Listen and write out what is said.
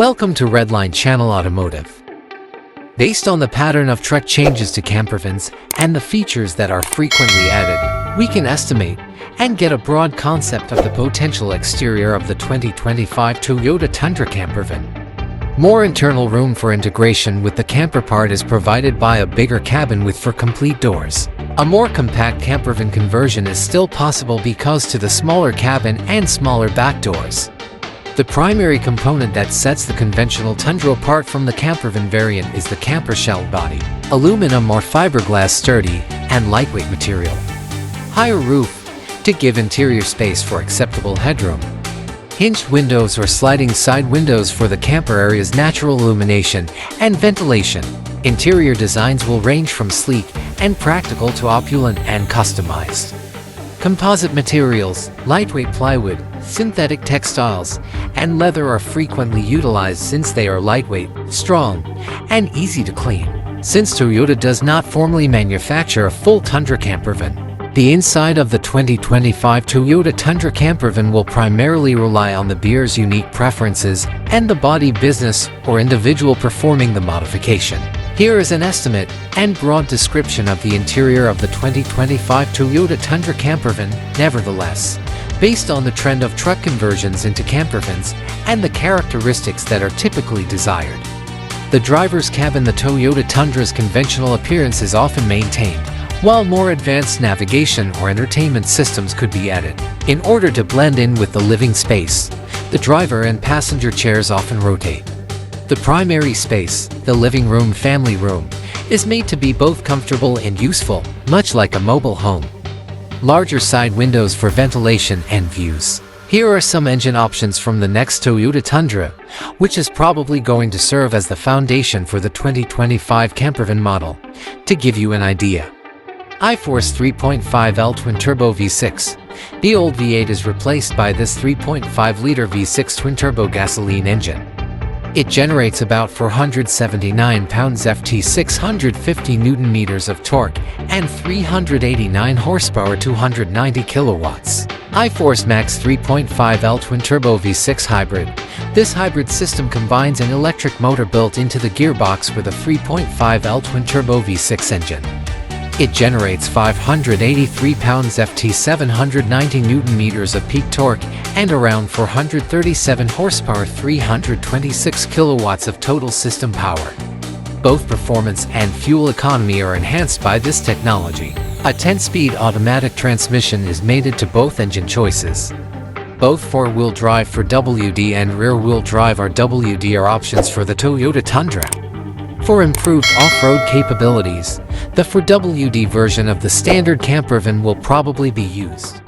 Welcome to Redline Channel Automotive. Based on the pattern of truck changes to campervans and the features that are frequently added, we can estimate and get a broad concept of the potential exterior of the 2025 Toyota Tundra Campervan. More internal room for integration with the camper part is provided by a bigger cabin with for complete doors. A more compact campervan conversion is still possible because to the smaller cabin and smaller back doors. The primary component that sets the conventional Tundra apart from the campervan variant is the camper shell body, aluminum or fiberglass sturdy and lightweight material. Higher roof to give interior space for acceptable headroom. Hinged windows or sliding side windows for the camper area's natural illumination and ventilation. Interior designs will range from sleek and practical to opulent and customized. Composite materials, lightweight plywood, synthetic textiles, and leather are frequently utilized since they are lightweight, strong, and easy to clean. Since Toyota does not formally manufacture a full Tundra Campervan, the inside of the 2025 Toyota Tundra Campervan will primarily rely on the buyer's unique preferences and the body business or individual performing the modification. Here is an estimate and broad description of the interior of the 2025 Toyota Tundra Campervan. Nevertheless, based on the trend of truck conversions into campervans and the characteristics that are typically desired. The driver's cabin. The Toyota Tundra's conventional appearance is often maintained, while more advanced navigation or entertainment systems could be added. In order to blend in with the living space, the driver and passenger chairs often rotate. The primary space, the living room family room, is made to be both comfortable and useful, much like a mobile home. Larger side windows for ventilation and views. Here are some engine options from the next Toyota Tundra, which is probably going to serve as the foundation for the 2025 campervan model. To give you an idea, iForce 3.5L twin-turbo V6. The old V8 is replaced by this 3.5-liter V6 twin-turbo gasoline engine. It generates about 479 pounds-ft, 650 Nm of torque, and 389 horsepower, 290 kilowatts. iForce Max 3.5L twin-turbo V6 hybrid. This hybrid system combines an electric motor built into the gearbox with a 3.5L twin-turbo V6 engine. It generates 583 pounds-ft, 790 Nm of peak torque, and around 437 horsepower, 326 kilowatts of total system power. Both performance and fuel economy are enhanced by this technology. A 10-speed automatic transmission is mated to both engine choices. Both four-wheel drive for WD and rear-wheel drive (RWD) are options for the Toyota Tundra. For improved off-road capabilities, the 4WD version of the standard campervan will probably be used.